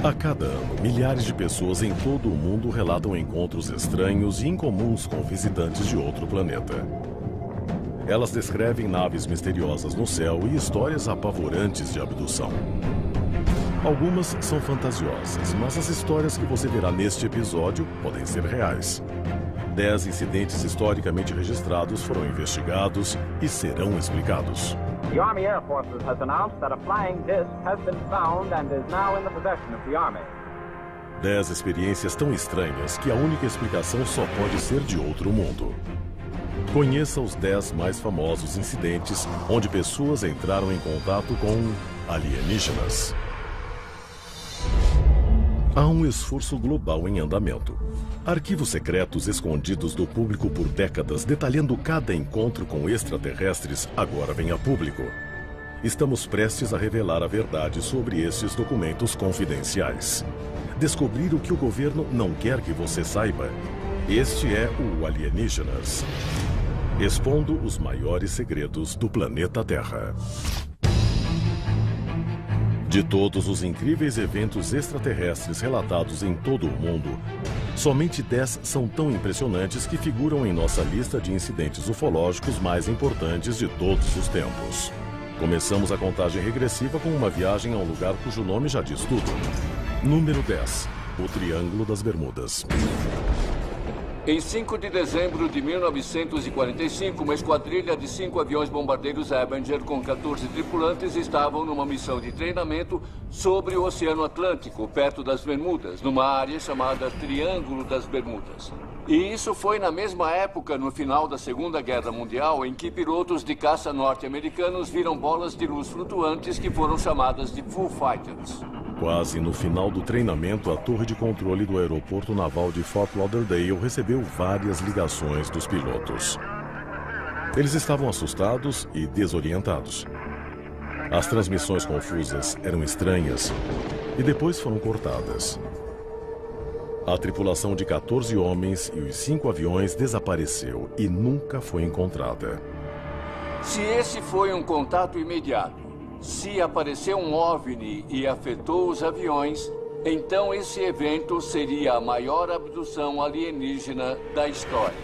A cada ano, milhares de pessoas em todo o mundo relatam encontros estranhos e incomuns com visitantes de outro planeta. Elas descrevem naves misteriosas no céu e histórias apavorantes de abdução. Algumas são fantasiosas, mas as histórias que você verá neste episódio podem ser reais. 10 incidentes historicamente registrados foram investigados e serão explicados. The Army Air Forces has announced that a flying disc has been found and is now in the possession of the Army. 10 experiências tão estranhas que a única explicação só pode ser de outro mundo. Conheça os 10 mais famosos incidentes onde pessoas entraram em contato com alienígenas. Há um esforço global em andamento. Arquivos secretos escondidos do público por décadas, detalhando cada encontro com extraterrestres, agora vêm a público. Estamos prestes a revelar a verdade sobre estes documentos confidenciais. Descobrir o que o governo não quer que você saiba. Este é o Alienígenas, expondo os maiores segredos do planeta Terra. De todos os incríveis eventos extraterrestres relatados em todo o mundo, somente 10 são tão impressionantes que figuram em nossa lista de incidentes ufológicos mais importantes de todos os tempos. Começamos a contagem regressiva com uma viagem a um lugar cujo nome já diz tudo. Número 10. O Triângulo das Bermudas. Em 5 de dezembro de 1945, uma esquadrilha de 5 aviões bombardeiros Avenger com 14 tripulantes estavam numa missão de treinamento sobre o Oceano Atlântico, perto das Bermudas, numa área chamada Triângulo das Bermudas. E isso foi na mesma época, no final da Segunda Guerra Mundial, em que pilotos de caça norte-americanos viram bolas de luz flutuantes que foram chamadas de Foo Fighters. Quase no final do treinamento, a torre de controle do aeroporto naval de Fort Lauderdale recebeu várias ligações dos pilotos. Eles estavam assustados e desorientados. As transmissões confusas eram estranhas e depois foram cortadas. A tripulação de 14 homens e os 5 aviões desapareceu e nunca foi encontrada. Se esse foi um contato imediato, se apareceu um OVNI e afetou os aviões, então esse evento seria a maior abdução alienígena da história.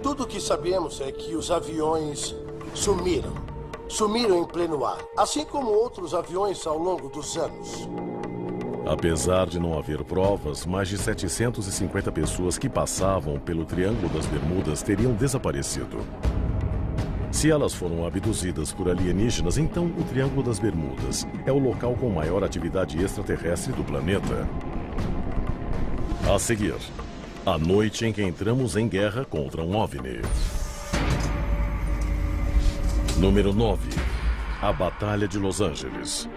Tudo o que sabemos é que os aviões sumiram. Sumiram em pleno ar, assim como outros aviões ao longo dos anos. Apesar de não haver provas, mais de 750 pessoas que passavam pelo Triângulo das Bermudas teriam desaparecido. Se elas foram abduzidas por alienígenas, então o Triângulo das Bermudas é o local com maior atividade extraterrestre do planeta. A seguir, a noite em que entramos em guerra contra um OVNI. Número 9. A Batalha de Los Angeles.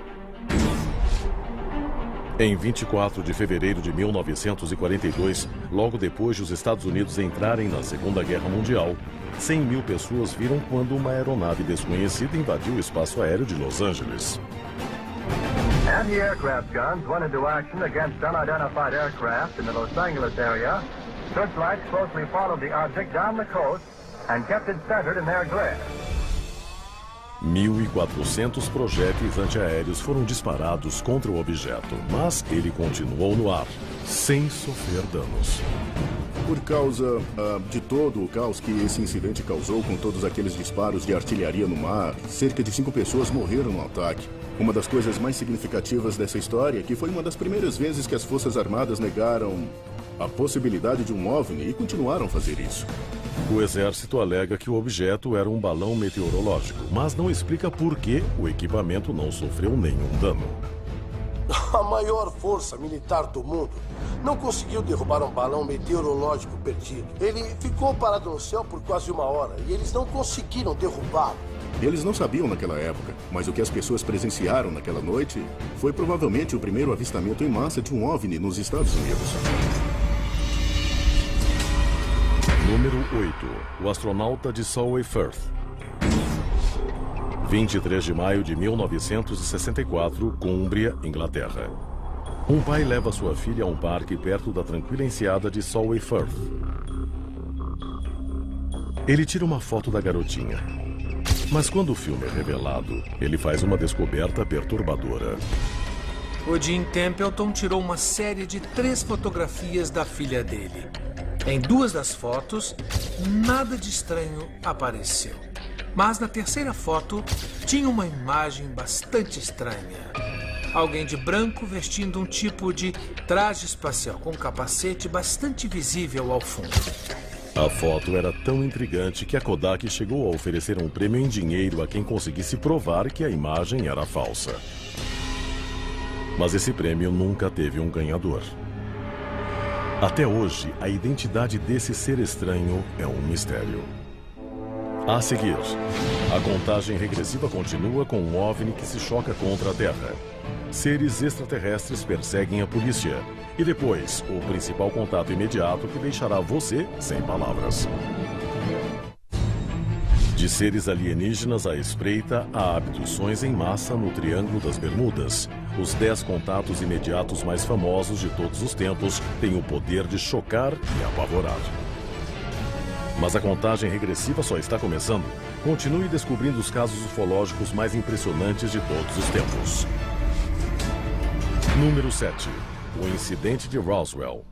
Em 24 de fevereiro de 1942, logo depois de os Estados Unidos entrarem na Segunda Guerra Mundial, 100 mil pessoas viram quando uma aeronave desconhecida invadiu o espaço aéreo de Los Angeles. Anti-aircraft guns went into action against unidentified aircraft in the Los Angeles area. Searchlights closely followed the object down the coast and kept it centered in their glare. 1.400 projéteis antiaéreos foram disparados contra o objeto, mas ele continuou no ar, sem sofrer danos. Por causa de todo o caos que esse incidente causou com todos aqueles disparos de artilharia no mar, cerca de 5 pessoas morreram no ataque. Uma das coisas mais significativas dessa história é que foi uma das primeiras vezes que as Forças Armadas negaram a possibilidade de um OVNI e continuaram a fazer isso. O exército alega que o objeto era um balão meteorológico, mas não explica por que o equipamento não sofreu nenhum dano. A maior força militar do mundo não conseguiu derrubar um balão meteorológico perdido. Ele ficou parado no céu por quase 1 hora e eles não conseguiram derrubá-lo. Eles não sabiam naquela época, mas o que as pessoas presenciaram naquela noite foi provavelmente o primeiro avistamento em massa de um OVNI nos Estados Unidos. Número 8. O astronauta de Solway Firth. 23 de maio de 1964, Cumbria, Inglaterra. Um pai leva sua filha a um parque perto da tranquila enseada de Solway Firth. Ele tira uma foto da garotinha. Mas quando o filme é revelado, ele faz uma descoberta perturbadora. o Jim Templeton tirou uma série de 3 fotografias da filha dele. Em 2 das fotos, nada de estranho apareceu. Mas na terceira foto, tinha uma imagem bastante estranha. Alguém de branco vestindo um tipo de traje espacial com um capacete bastante visível ao fundo. A foto era tão intrigante que a Kodak chegou a oferecer um prêmio em dinheiro a quem conseguisse provar que a imagem era falsa. Mas esse prêmio nunca teve um ganhador. Até hoje, a identidade desse ser estranho é um mistério. A seguir, a contagem regressiva continua com um OVNI que se choca contra a Terra. Seres extraterrestres perseguem a polícia. E depois, o principal contato imediato que deixará você sem palavras. De seres alienígenas à espreita a abduções em massa no Triângulo das Bermudas, os 10 contatos imediatos mais famosos de todos os tempos têm o poder de chocar e apavorar. Mas a contagem regressiva só está começando. Continue descobrindo os casos ufológicos mais impressionantes de todos os tempos. Número 7. O incidente de Roswell.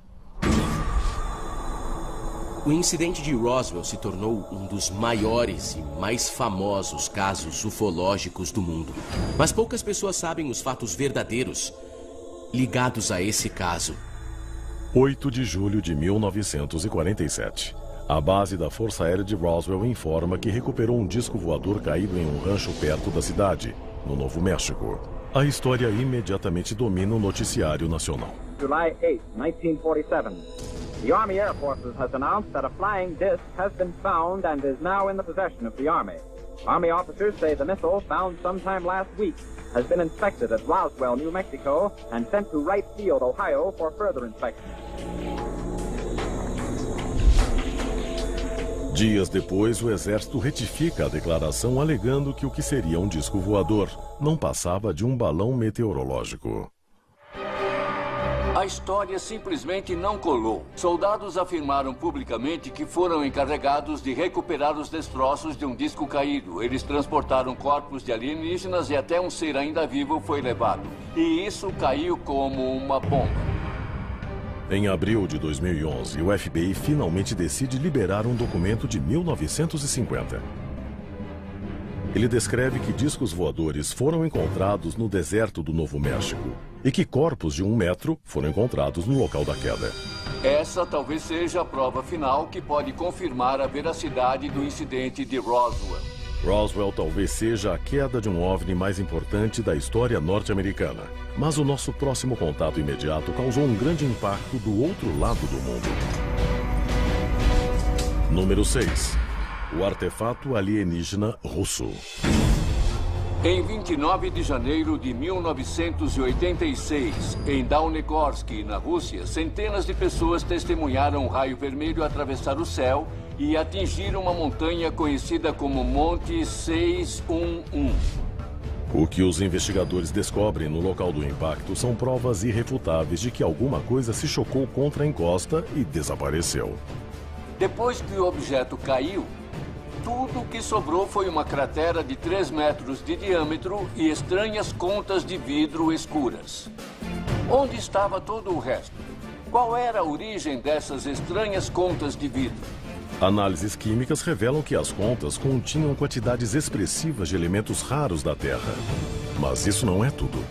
O incidente de Roswell se tornou um dos maiores e mais famosos casos ufológicos do mundo. Mas poucas pessoas sabem os fatos verdadeiros ligados a esse caso. 8 de julho de 1947. A base da Força Aérea de Roswell informa que recuperou um disco voador caído em um rancho perto da cidade, no Novo México. A história imediatamente domina o noticiário nacional. July 8, 1947. The Army Air Forces has announced that a flying disc has been found and is now in the possession of the Army. Army officers say the missile, found sometime last week, has been inspected at Roswell, New Mexico, and sent to Wright Field, Ohio, for further inspection. Dias depois, o exército retifica a declaração alegando que o que seria um disco voador não passava de um balão meteorológico. A história simplesmente não colou. Soldados afirmaram publicamente que foram encarregados de recuperar os destroços de um disco caído. Eles transportaram corpos de alienígenas e até um ser ainda vivo foi levado. E isso caiu como uma bomba. Em abril de 2011, o FBI finalmente decide liberar um documento de 1950. Ele descreve que discos voadores foram encontrados no deserto do Novo México e que corpos de 1 metro foram encontrados no local da queda. Essa talvez seja a prova final que pode confirmar a veracidade do incidente de Roswell. Roswell talvez seja a queda de um OVNI mais importante da história norte-americana. Mas o nosso próximo contato imediato causou um grande impacto do outro lado do mundo. Número 6. O artefato alienígena russo. Em 29 de janeiro de 1986, em Dawnegorsk, na Rússia, centenas de pessoas testemunharam um raio vermelho atravessar o céu e atingir uma montanha conhecida como Monte 611. O que os investigadores descobrem no local do impacto são provas irrefutáveis de que alguma coisa se chocou contra a encosta e desapareceu. Depois que o objeto caiu, tudo o que sobrou foi uma cratera de 3 metros de diâmetro e estranhas contas de vidro escuras. Onde estava todo o resto? Qual era a origem dessas estranhas contas de vidro? Análises químicas revelam que as contas continham quantidades expressivas de elementos raros da Terra. Mas isso não é tudo.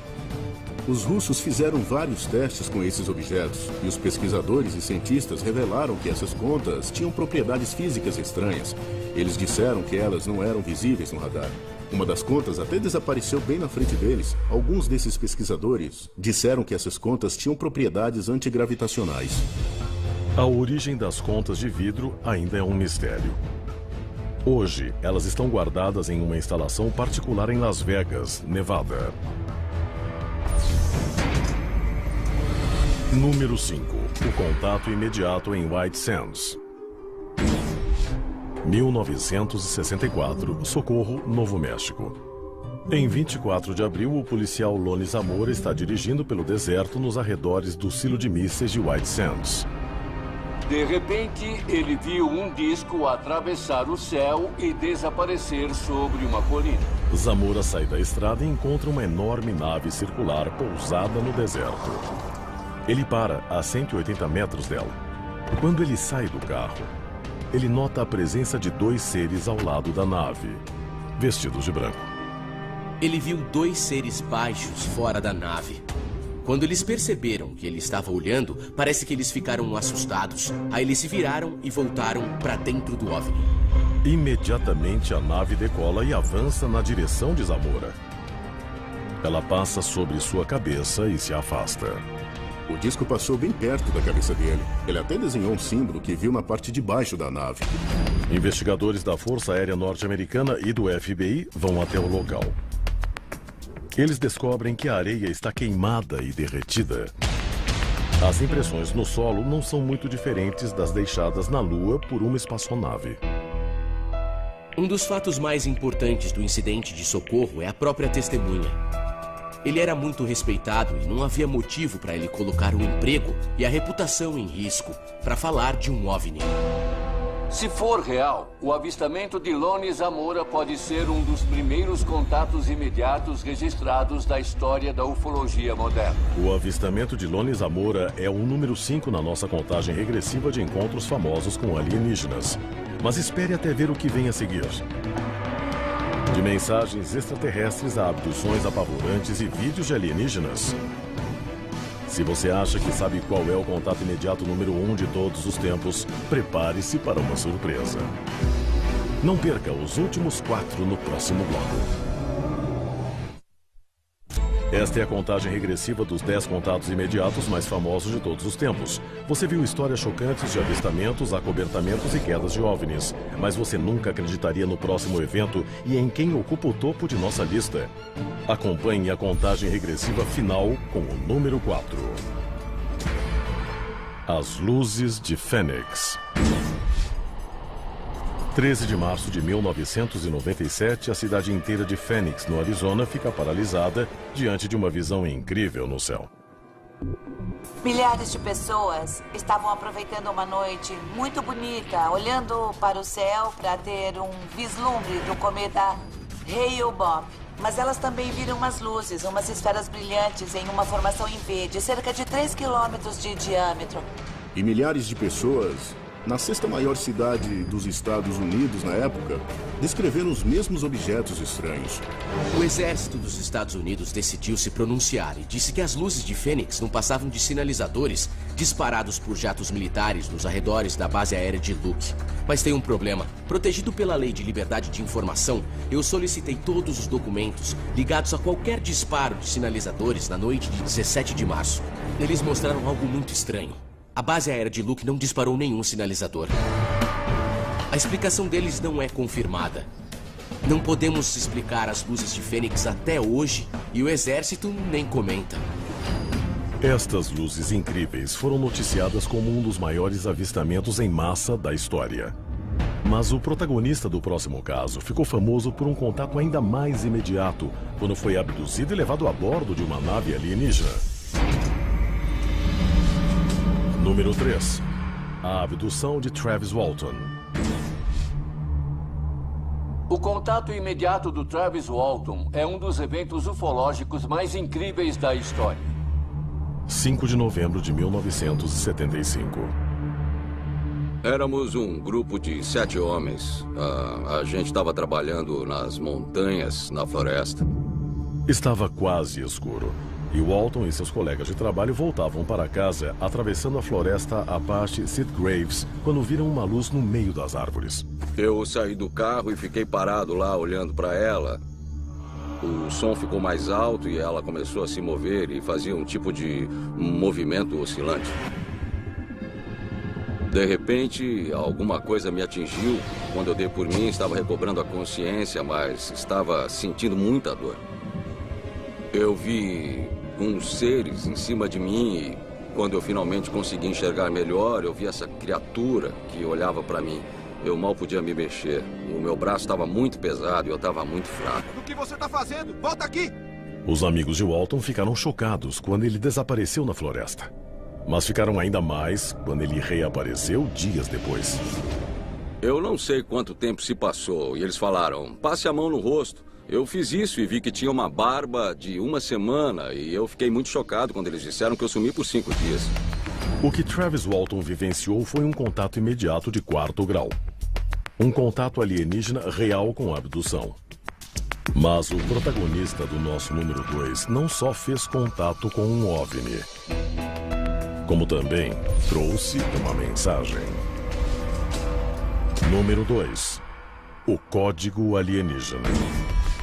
Os russos fizeram vários testes com esses objetos e os pesquisadores e cientistas revelaram que essas contas tinham propriedades físicas estranhas. Eles disseram que elas não eram visíveis no radar. Uma das contas até desapareceu bem na frente deles. Alguns desses pesquisadores disseram que essas contas tinham propriedades antigravitacionais. A origem das contas de vidro ainda é um mistério. Hoje, elas estão guardadas em uma instalação particular em Las Vegas, Nevada. Número 5. O contato imediato em White Sands. 1964, Socorro, Novo México. Em 24 de abril, o policial Lone Zamora está dirigindo pelo deserto nos arredores do silo de mísseis de White Sands. De repente, ele viu um disco atravessar o céu e desaparecer sobre uma colina. Zamora sai da estrada e encontra uma enorme nave circular pousada no deserto. Ele para a 180 metros dela. Quando ele sai do carro, ele nota a presença de 2 seres ao lado da nave, vestidos de branco. Ele viu 2 seres baixos fora da nave. Quando eles perceberam que ele estava olhando, parece que eles ficaram assustados. Aí eles se viraram e voltaram para dentro do OVNI. Imediatamente a nave decola e avança na direção de Zamora. Ela passa sobre sua cabeça e se afasta. O disco passou bem perto da cabeça dele. Ele até desenhou um símbolo que viu na parte de baixo da nave. Investigadores da Força Aérea Norte-Americana e do FBI vão até o local. Eles descobrem que a areia está queimada e derretida. As impressões no solo não são muito diferentes das deixadas na Lua por uma espaçonave. Um dos fatos mais importantes do incidente de socorro é a própria testemunha. Ele era muito respeitado e não havia motivo para ele colocar o emprego e a reputação em risco para falar de um OVNI. Se for real, o avistamento de Lonnie Zamora pode ser um dos primeiros contatos imediatos registrados da história da ufologia moderna. O avistamento de Lonnie Zamora é o número 5 na nossa contagem regressiva de encontros famosos com alienígenas. Mas espere até ver o que vem a seguir. De mensagens extraterrestres a abduções apavorantes e vídeos de alienígenas. Se você acha que sabe qual é o contato imediato número 1 de todos os tempos, prepare-se para uma surpresa. Não perca os últimos 4 no próximo bloco. Esta é a contagem regressiva dos 10 contatos imediatos mais famosos de todos os tempos. Você viu histórias chocantes de avistamentos, acobertamentos e quedas de OVNIs. Mas você nunca acreditaria no próximo evento e em quem ocupa o topo de nossa lista. Acompanhe a contagem regressiva final com o número 4. As Luzes de Fênix. 13 de março de 1997, a cidade inteira de Phoenix, no Arizona, fica paralisada diante de uma visão incrível no céu. Milhares de pessoas estavam aproveitando uma noite muito bonita, olhando para o céu para ter um vislumbre do cometa Hale-Bopp. Mas elas também viram umas luzes, umas esferas brilhantes em uma formação em V, de cerca de 3 quilômetros de diâmetro. E milhares de pessoas, na 6ª maior cidade dos Estados Unidos na época, descreveram os mesmos objetos estranhos. O exército dos Estados Unidos decidiu se pronunciar e disse que as luzes de Fênix não passavam de sinalizadores disparados por jatos militares nos arredores da base aérea de Luke. Mas tem um problema. Protegido pela Lei de Liberdade de Informação, eu solicitei todos os documentos ligados a qualquer disparo de sinalizadores na noite de 17 de março. Eles mostraram algo muito estranho. A base aérea de Luke não disparou nenhum sinalizador. A explicação deles não é confirmada. Não podemos explicar as luzes de Fênix até hoje e o exército nem comenta. Estas luzes incríveis foram noticiadas como um dos maiores avistamentos em massa da história. Mas o protagonista do próximo caso ficou famoso por um contato ainda mais imediato, quando foi abduzido e levado a bordo de uma nave alienígena. Número 3. A abdução de Travis Walton. O contato imediato do Travis Walton é um dos eventos ufológicos mais incríveis da história. 5 de novembro de 1975. Éramos um grupo de 7 homens. A gente estava trabalhando nas montanhas, na floresta. Estava quase escuro. E Walton e seus colegas de trabalho voltavam para casa, atravessando a floresta Apache Sitgraves, quando viram uma luz no meio das árvores. Eu saí do carro e fiquei parado lá, olhando para ela. O som ficou mais alto e ela começou a se mover e fazia um tipo de movimento oscilante. De repente, alguma coisa me atingiu. Quando eu dei por mim, estava recobrando a consciência, mas estava sentindo muita dor. Eu vi uns seres em cima de mim e quando eu finalmente consegui enxergar melhor, eu vi essa criatura que olhava para mim. Eu mal podia me mexer. O meu braço estava muito pesado e eu estava muito fraco. O que você está fazendo? Volta aqui! Os amigos de Walton ficaram chocados quando ele desapareceu na floresta. Mas ficaram ainda mais quando ele reapareceu dias depois. Eu não sei quanto tempo se passou e eles falaram, passe a mão no rosto. Eu fiz isso e vi que tinha uma barba de 1 semana e eu fiquei muito chocado quando eles disseram que eu sumi por 5 dias. O que Travis Walton vivenciou foi um contato imediato de 4º grau. Um contato alienígena real com a abdução. Mas o protagonista do nosso número 2 não só fez contato com um OVNI, como também trouxe uma mensagem. Número 2. O Código Alienígena.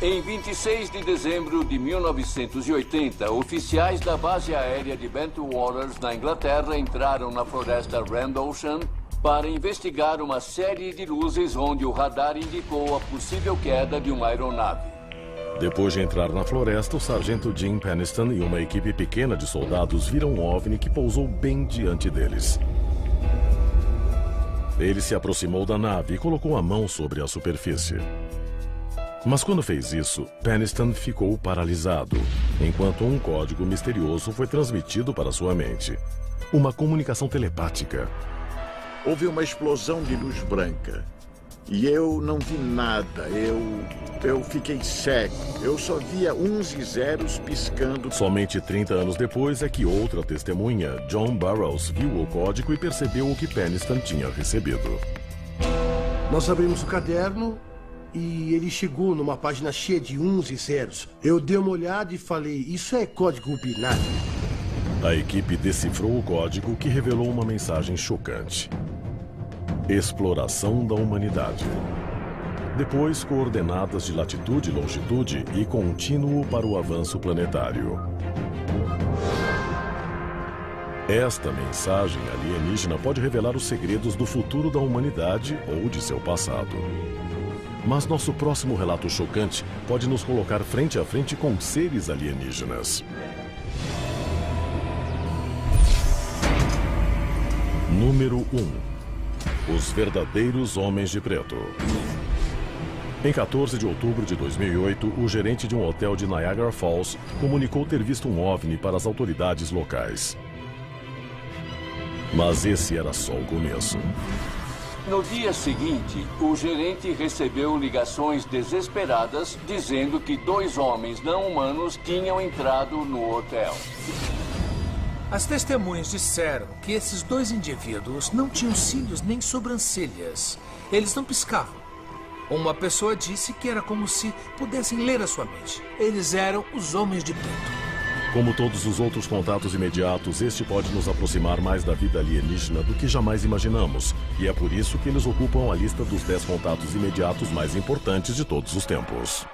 Em 26 de dezembro de 1980, oficiais da base aérea de Bentwaters, na Inglaterra, entraram na floresta Rendlesham para investigar uma série de luzes onde o radar indicou a possível queda de uma aeronave. Depois de entrar na floresta, o sargento Jim Penniston e uma equipe pequena de soldados viram um OVNI que pousou bem diante deles. Ele se aproximou da nave e colocou a mão sobre a superfície. Mas quando fez isso, Penniston ficou paralisado, enquanto um código misterioso foi transmitido para sua mente. Uma comunicação telepática. Houve uma explosão de luz branca. E eu não vi nada. Eu fiquei cego. Eu só via 1s e 0s piscando. Somente 30 anos depois é que outra testemunha, John Burroughs, viu o código e percebeu o que Penniston tinha recebido. Nós abrimos o caderno e ele chegou numa página cheia de 1s e 0s. Eu dei uma olhada e falei, isso é código binário. A equipe decifrou o código que revelou uma mensagem chocante. Exploração da humanidade. Depois, coordenadas de latitude e longitude e contínuo para o avanço planetário. Esta mensagem alienígena pode revelar os segredos do futuro da humanidade ou de seu passado. Mas nosso próximo relato chocante pode nos colocar frente a frente com seres alienígenas. Número 1. Os verdadeiros homens de preto. Em 14 de outubro de 2008, o gerente de um hotel de Niagara Falls comunicou ter visto um OVNI para as autoridades locais. Mas esse era só o começo. No dia seguinte, o gerente recebeu ligações desesperadas dizendo que 2 homens não humanos tinham entrado no hotel. As testemunhas disseram que esses 2 indivíduos não tinham cílios nem sobrancelhas. Eles não piscavam. Uma pessoa disse que era como se pudessem ler a sua mente. Eles eram os homens de preto. Como todos os outros contatos imediatos, este pode nos aproximar mais da vida alienígena do que jamais imaginamos. E é por isso que eles ocupam a lista dos 10 contatos imediatos mais importantes de todos os tempos.